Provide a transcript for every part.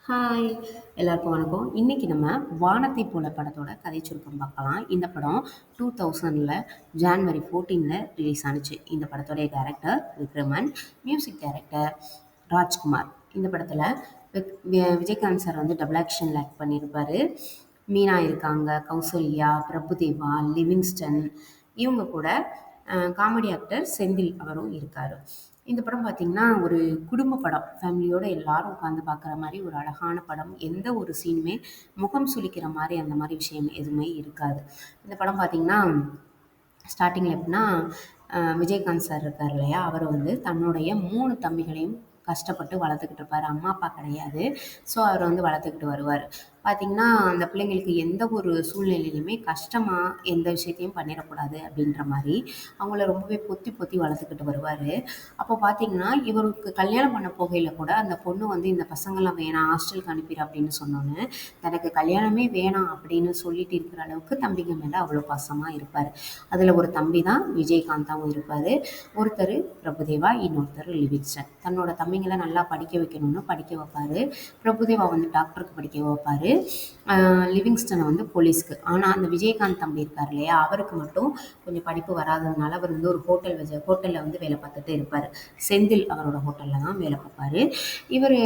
Hi! எல்லாருக்கும் வணக்கம். இன்னைக்கு நம்ம "வானத்தை போல" படத்தோட கதை சுருக்கம் பார்க்கலாம். இந்த படம் 2000ல ஜான்வரி 14ல ரிலீஸ் ஆனுச்சு. இந்த படத்தோடைய director Vikraman, music director Rajkumar. இந்த படத்துல விஜயகாந்த் சார் வந்து டபுள் ஆக்ஷன்ல ஆக்ட் பண்ணியிருப்பாரு. மீனா இருக்காங்க, கௌசல்யா, பிரபுதேவா, லிவிங்ஸ்டன் இவங்க கூட காமெடி ஆக்டர் செந்தில் அவரும் இருக்காரு. இந்த படம் பார்த்தீங்கன்னா, ஒரு குடும்ப படம். ஃபேமிலியோட எல்லாரும் உட்காந்து பார்க்குற மாரி ஒரு அழகான படம். எந்த ஒரு சீனுமே முகம் சுளிக்கிற மாரி அந்த மாரி விஷயம் எதுவுமே இருக்காது. இந்த படம் பார்த்தீங்கன்னா, ஸ்டார்ட்டிங்கில எப்படின்னா, விஜயகாந்த் சார் இருக்கார் இல்லையா? அவர் வந்து தன்னுடைய 3 தம்பிகளையும் கஷ்டப்பட்டு வளர்த்துக்கிட்டு இருப்பாரு. அம்மா, அப்பா கிடையாது. ஸோ, அவர் வந்து வளர்த்துக்கிட்டு வருவாரு. பார்த்தீங்கன்னா, அந்த பிள்ளைங்களுக்கு எந்த ஒரு சூழ்நிலையிலுமே கஷ்டமா எந்த விஷயத்தையும் பண்ணிறக்கூடாது அப்படின்ற மாரி, அவங்கள ரொம்பவே பொத்தி பொத்தி வளர்த்துக்கிட்டு வருவாரு. அப்போ பார்த்தீங்கன்னா, இவருக்கு கல்யாணம் பண்ண போகையில கூட அந்த பொண்ணு வந்து இந்த பசங்கலாம் வேணாம் ஹாஸ்டலுக்கு அனுப்பிரு அப்படின்னு சொன்னோனே, தனக்கு கல்யாணமே வேணாம் அப்படின்னு சொல்லிட்டு இருக்கிற அளவுக்கு தம்பிங்க மேல அவ்வளோ பாசமா இருப்பாரு. அதுல ஒரு தம்பி தான் விஜயகாந்தாவும் இருப்பாரு. ஒருத்தரு பிரபுதேவா, இன்னொருத்தர் லிவிங்ஸ்டன். தன்னோட தம்பிங்கள நல்லா படிக்க வைக்கணும்னு படிக்க வைப்பாரு. பிரபுதேவா வந்து டாக்டருக்கு படிக்க வைப்பாரு. லிவிங்ஸ்டனை வந்து போலீஸ்க்கு. ஆனா அந்த விஜயகாந்த் தம்பி இருக்கார் இல்லையா? அவருக்கு மட்டும் கொஞ்சம் படிப்பு வராததுனால அவர் வந்து ஒரு ஹோட்டல்ல வந்து வேலை பார்த்துட்டு இருப்பாரு. செந்தில் அவரோட ஹோட்டல்ல தான் வேலை பார்ப்பாரு. இவரு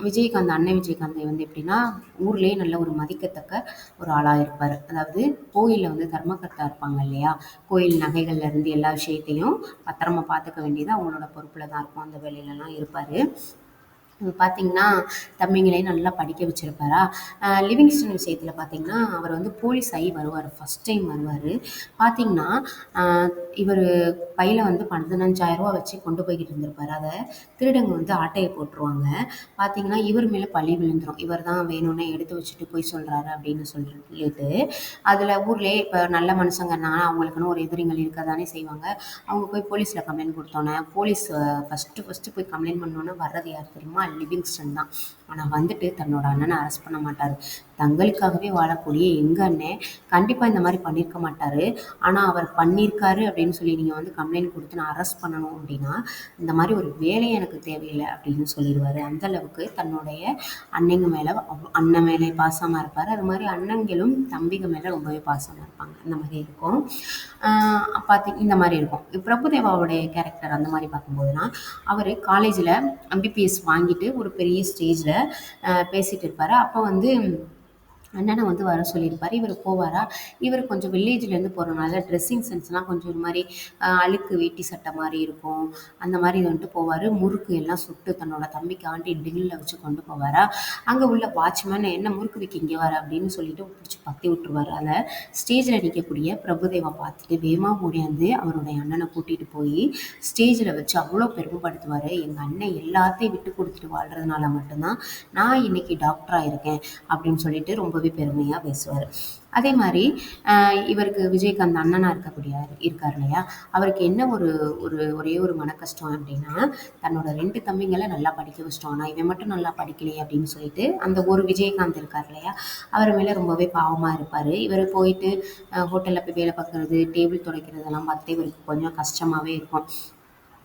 விஜயகாந்த் அண்ணன் விஜயகாந்த் வந்து எப்படின்னா, ஊர்லயே நல்ல ஒரு மதிக்கத்தக்க ஒரு ஆளா இருப்பாரு. அதாவது கோயில்ல வந்து தர்மகர்த்தா இருப்பாங்க இல்லையா? கோயில் நகைகள்ல இருந்து எல்லா விஷயத்தையும் பத்திரமா பார்த்துக்க வேண்டியது அவங்களோட பொறுப்புல தான் இருக்கும். அந்த வேலையிலலாம் இருப்பாரு. பார்த்தீங்கன்னா, தம்பிங்களையும் நல்லா படிக்க வச்சிருப்பாரா, லிவிங்ஸ்டன் விஷயத்தில பார்த்தீங்கன்னா, அவர் வந்து போலீஸ் ஆகி வருவாரு. ஃபர்ஸ்ட் டைம் வருவாரு. பார்த்தீங்கன்னா, அ இவரு பையில வந்து ரூ. 15,000 வச்சு கொண்டு போய்க்கிட்டு இருந்திருப்பாரு. அத திருடங்க வந்து ஆட்டைய போட்டுருவாங்க. பார்த்தீங்கன்னா, இவர் மேல பழி விழுந்துரும். இவர் தான் வேணும்னே எடுத்து வச்சுட்டு பொய் சொல்றாரு அப்படின்னு சொல்லிட்டு, அதில ஊர்லயே இப்ப நல்ல மனுஷங்கன்னா அவங்களுக்குன்னு ஒரு எதிரிகள் இருக்க தானே செய்வாங்க. அவங்க போய் போலீஸ்ல கம்ப்ளைண்ட் குடுத்தோனே, போலீஸ் ஃபர்ஸ்ட்டு போய் கம்ப்ளைண்ட் பண்ணோனே வர்றது யார் தெரியுமா? லிவிங்ஸ்டன் தான். ஆனா வந்துட்டு தன்னோட அண்ணன அரெஸ்ட் பண்ண மாட்டாரு. தங்களுக்காகவே வாழக்கூடிய எங்க அண்ணன் கண்டிப்பா இந்த மாரி பண்ணியிருக்க மாட்டாரு. ஆனா அவர் பண்ணியிருக்காரு அப்படின்னு சொல்லி நீங்க வந்து கம்ப்ளைண்ட் குடுத்து நான் அரெஸ்ட் பண்ணணும் அப்படின்னா, இந்த மாரி ஒரு வேலையே எனக்கு தேவையில்ல அப்படின்னு சொல்லிருவாரு. அந்த அளவுக்கு தன்னுடைய அண்ணங்க மேல அண்ணன் மேல பாசமா இருப்பாரு. அது மாரி அண்ணங்களும் தம்பிங்க மேல ரொம்பவே பாசமா இருப்பாங்க. இந்த மாரி இருக்கும். இந்த மாரி இருக்கும். பிரபுதேவாவுடைய கேரக்டர் அந்த மாரி பார்க்கும்போதுனா, அவரு காலேஜ்ல எம்பிபிஎஸ் வாங்கிட்டு ஒரு பெரிய ஸ்டேஜ்ல பேசிட்டு இருப்பாரு. அப்ப வந்து அண்ணன வந்து வர சொல்லியிருப்பாரு. இவரு போவாரா, இவரு கொஞ்சம் வில்லேஜ்லேருந்து போறனால ட்ரெஸ்ஸிங் சென்ஸ்லாம் கொஞ்சம் ஒரு மாரி அழுக்கு வேட்டி சட்டை மாரி இருக்கும். அந்த மாரி வந்துட்டு போவாரு. முறுக்கு எல்லாம் சுட்டு தன்னோட தம்பிக்காண்டி டின்ல வச்சு கொண்டு போவாரா, அங்க உள்ள வாட்ச்மேன் "என்ன முறுக்கு விக்க இங்க வர?" அப்படின்னு சொல்லிட்டு புடிச்சு பத்தி விட்டுருவாரு. அத ஸ்டேஜ்ல நிக்கக்கூடிய பிரபுதேவா பார்த்துட்டு வேகமா ஓடியாந்து அவருடைய அண்ணன கூட்டிட்டு போயி ஸ்டேஜ்ல வச்சு அவ்ளோ பெருமைப்படுத்துவாரு. "எங்க அண்ணன் எல்லாத்தையும் விட்டு குடுத்துட்டு வாழ்றதுனால மட்டும் தான் நான் இன்னைக்கு டாக்டரா இருக்கேன்." அப்படின்னு சொல்லிட்டு ரொம்பவே பெருமையா பேசுவாரு. அதே மாரி இவருக்கு விஜயகாந்த் அண்ணனா இருக்காரு இல்லையா? அவருக்கு என்ன ஒரு ஒரே ஒரு மனக்கஷ்டம் அப்டின்னா, தன்னோட 2 தம்பிங்கள நல்லா படிக்க வச்சுட்டோம். ஆனா இவன் மட்டும் நல்லா படிக்கலையே அப்டின்னு சொல்லிட்டு, அந்த ஒரு விஜயகாந்த் இருக்கார் இல்லையா? அவர் மேல ரொம்பவே பாவமா இருப்பாரு. இவரு போயிட்டு ஹோட்டல்ல போய் வேல பார்க்குறது, டேபிள் துடைக்கிறதெல்லாம் பார்த்துட்டு இவருக்கு கொஞ்சம் கஷ்டமாவே இருக்கும்.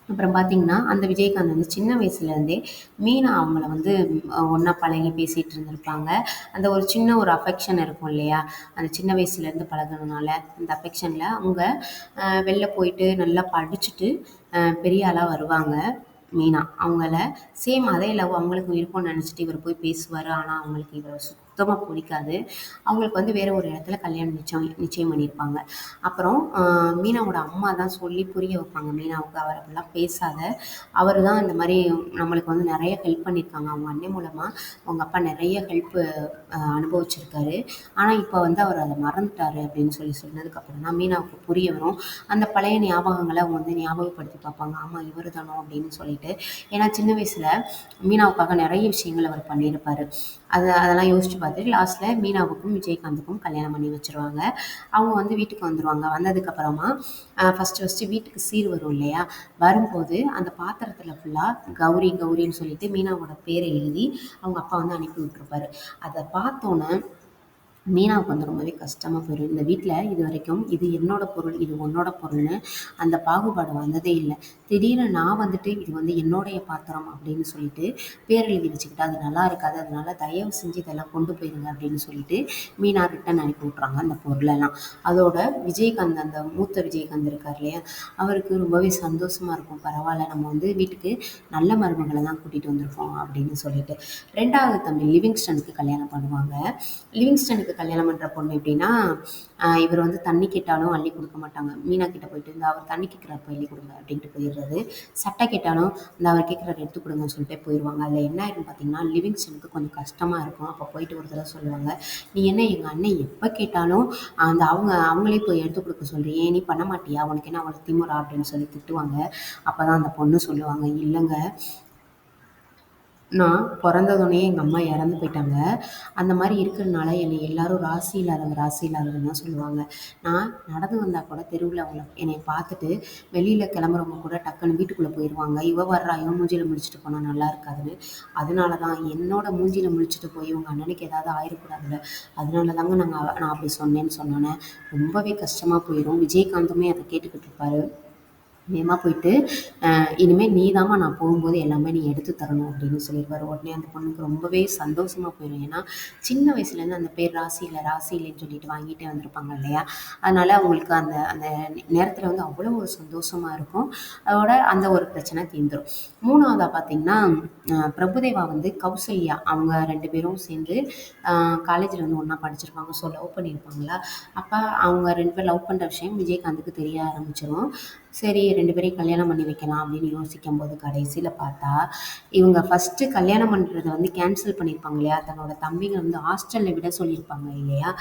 அப்புறம் பார்த்தீங்கன்னா, அந்த விஜயகாந்த் வந்து சின்ன வயசுலேருந்தே மீனா அவங்கள வந்து ஒண்ணா பழகி பேசிட்டு இருந்திருப்பாங்க. அந்த ஒரு சின்ன ஒரு அஃபெக்ஷன் இருக்கும் இல்லையா? அந்த சின்ன வயசுலேருந்து பழகுனனால, அந்த அஃபெக்ஷன்ல அவங்க வெளில போயிட்டு நல்லா படிச்சுட்டு பெரிய ஆளா வருவாங்க. மீனா. அவங்கள சேம் அதே லவ் அவங்களுக்கும் இருக்கும்னு நெனச்சுட்டு இவரு போய் பேசுவாரு. ஆனா, அவங்களுக்கு இவர சுத்தமா புடிக்காது. அவங்களுக்கு வந்து வேற ஒரு இடத்துல கல்யாணம் நிச்சயம் பண்ணியிருப்பாங்க. அப்புறம் மீனாவோட அம்மா தான் சொல்லி புரிய வைப்பாங்க மீனாவுக்கு. "அவர் அப்படிலாம் பேசாத. அவரு தான் இந்த மாரி நம்மளுக்கு வந்து நெறைய ஹெல்ப் பண்ணியிருக்காங்க. அவங்க அண்ணன் மூலமா உங்க அப்பா நெறைய ஹெல்ப் அனுபவிச்சிருக்காரு. ஆனா, இப்ப வந்து அவர் அத மறந்துட்டாரு." அப்படின்னு சொன்னதுக்கப்புறம் தான் மீனாவுக்கு புரிய வரும். அந்த பழைய ஞாபகங்கள அவங்க வந்து ஞாபகப்படுத்தி பார்ப்பாங்க. ஆமா இவரு தானோ அப்படின்னு சொல்லிட்டு. ஏன்னா சின்ன வயசுல மீனாவுக்காக நெறைய விஷயங்கள் அவர் பண்ணியிருப்பாரு. அதெல்லாம் யோசிச்சு பார்த்துட்டு லாஸ்ட்ல மீனாவுக்கும், விஜயகாந்துக்கும் கல்யாணம் பண்ணி வச்சுருவாங்க. அவங்க வந்து வீட்டுக்கு வந்துருவாங்க. வந்ததுக்கப்புறமா ஃபர்ஸ்ட்டு வீட்டுக்கு சீர் வரும் இல்லையா? வரும்போது அந்த பாத்திரத்தில ஃபுல்லா கௌரி கௌரின்னு சொல்லிட்டு மீனாவோட பேர எழுதி அவங்க அப்பா வந்து அனுப்பி விட்டுருப்பாரு. அத பார்த்தோன்னே மீனாவுக்கு வந்து ரொம்பவே கஷ்டமா போயிரும். இந்த வீட்ல இதுவரைக்கும் இது என்னோட பொருள், இது உன்னோட பொருள்னு அந்த பாகுபாடு வந்ததே இல்ல. திடீர்னு நான் வந்துட்டு இது வந்து என்னுடைய பாத்திரம் அப்படின்னு சொல்லிட்டு பேர் எழுதி வச்சுக்கிட்டா அது நல்லா இருக்காது. அதனால தயவு செஞ்சு இதெல்லாம் கொண்டு போயிருங்க அப்படின்னு சொல்லிட்டு மீனா ரிட்டர்ன் அனுப்பி விட்றாங்க அந்த பொருளெல்லாம். அதோட விஜயகாந்த் அந்த மூத்த விஜயகாந்த் இருக்கார் இல்லையா? அவருக்கு ரொம்பவே சந்தோஷமா இருக்கும். பரவால்ல நம்ம வந்து வீட்டுக்கு நல்ல மருமகள தான் கூட்டிட்டு வந்திருக்கோம் அப்படின்னு சொல்லிட்டு. 2வது தம்பி லிவிங்ஸ்டனுக்கு கல்யாணம் பண்ணுவாங்க. லிவிங்ஸ்டனுக்கு கல்யாணம் பண்ற பொண்ணு எப்படின்னா, இவர் வந்து தண்ணி கேட்டாலும் அள்ளி குடுக்க மாட்டாங்க. மீனா கிட்ட போயிட்டு, "இந்தா அவர் தண்ணி கேட்கிறாருப்பா அள்ளி குடுங்க" அப்படின்ட்டு போயிடுறது. சட்டை கேட்டாலும், "இந்தா அவர் கேட்கிறாரு எடுத்து குடுங்கன்னு" சொல்லிட்டே போயிருவாங்க. அதில என்ன ஆயிரும்னு பார்த்தீங்கன்னா, லிவிங்ஸ்டனுக்கு கொஞ்சம் கஷ்டமா இருக்கும். அப்போ போயிட்டு ஒரு தடவ சொல்லுவாங்க, "நீ என்ன எங்க அண்ணன் எப்ப கேட்டாலும் அந்த அவங்களே போய் எடுத்து குடுக்க சொல்றியே, நீ பண்ண மாட்டியா? உனக்கு என்ன அவ்வளோ திமிரா?" அப்படின்னு சொல்லி திட்டுவாங்க. அப்பதான் அந்த பொண்ணு சொல்லுவாங்க, "இல்லங்க, நான் பொறந்ததுனயே எங்க அம்மா இறந்து போயிட்டாங்க. அந்த மாரி இருக்கிறனால என்னை எல்லாரும் ராசி இல்லாதவ, ராசி இல்லாதவன்னு தான் சொல்லுவாங்க. நான் நடந்து வந்தா கூட தெருவுல அவங்க என்னைய பார்த்துட்டு வெளியில கிளம்புறவங்க கூட டக்குன்னு வீட்டுக்குள்ள போயிருவாங்க. இவ வர்றா, இவ மூஞ்சில முழிச்சுட்டு போனா நல்லா இருக்காதுன்னு. அதனால தான் என்னோட மூஞ்சில முழிச்சுட்டு போய் உங்க அண்ணனுக்கு ஏதாவது ஆயிரக்கூடாதுல்ல. அதனால தாங்க நான் அப்படி சொன்னேன்னு சொன்னோனே, ரொம்பவே கஷ்டமா போயிரும். விஜயகாந்துமே அத கேட்டுக்கிட்டு இருப்பாரு. வேகமா போயிட்டு, இனிமே நீதாம்மா நான் போகும்போது எல்லாமே நீ எடுத்து தரணும்" அப்படின்னு சொல்லிருவாரு. உடனே அந்த பொண்ணுக்கு ரொம்பவே சந்தோஷமா போயிரும். ஏன்னா, சின்ன வயசுலேருந்து அந்த பேர் ராசி இல்ல, ராசி இல்லன்னு சொல்லிட்டு வாங்கிட்டே வந்திருப்பாங்க இல்லையா? அதனால அவங்களுக்கு அந்த அந்த நேரத்தில வந்து அவ்வளோ ஒரு சந்தோஷமா இருக்கும். அதோட அந்த ஒரு பிரச்சனை தீர்ந்துரும். 3வதா பார்த்தீங்கன்னா, பிரபுதேவா வந்து கௌசல்யா அவங்க 2 பேரும் சேர்ந்து அ காலேஜ்ல வந்து ஒண்ணா படிச்சிருப்பாங்க. ஸோ லவ் பண்ணியிருப்பாங்களா, அப்ப அவங்க 2 பேரும் லவ் பண்ற விஷயம் விஜயகாந்துக்கு தெரிய ஆரம்பிச்சுரும். சரி 2 பேரையும் கல்யாணம் பண்ணி வைக்கலாம் அப்படின்னு யோசிக்கும்போது கடைசியில பார்த்தா, இவங்க ஃபர்ஸ்ட்டு கல்யாணம் பண்றத வந்து கேன்சல் பண்ணியிருப்பாங்க இல்லையா? தன்னோட தம்பிங்கள வந்து ஹாஸ்டல்ல விட சொல்லியிருப்பாங்க இல்லையா?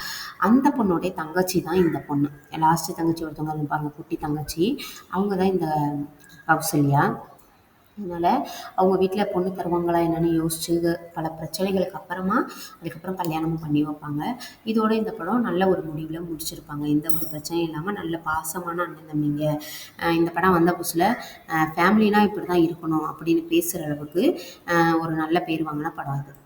அந்த பொண்ணோடைய தங்கச்சி தான் இந்த பொண்ணு. லாஸ்ட்டு தங்கச்சி ஒருத்தவங்க இருப்பாங்க, குட்டி தங்கச்சி. அவங்க தான் இந்த கௌசல்யா. அதனால அவங்க வீட்ல பொண்ணு தருவாங்களா என்னன்னு யோசிச்சு, பல பிரச்சனைகளுக்கு அப்புறமா, அதுக்கப்புறம் கல்யாணமும் பண்ணி வைப்பாங்க. இதோட இந்த படம் நல்ல ஒரு முடிவுல முடிச்சிருப்பாங்க. எந்த ஒரு பிரச்சனையும் இல்லாம நல்ல பாசமான அண்ணன் தம்பிங்க. இந்த படம் வந்த புதுசுல ஃபேமிலினா இப்படிதான் இருக்கணும் அப்படின்னு பேசுற அளவுக்கு ஒரு நல்ல பேர் வாங்குன படம் அது.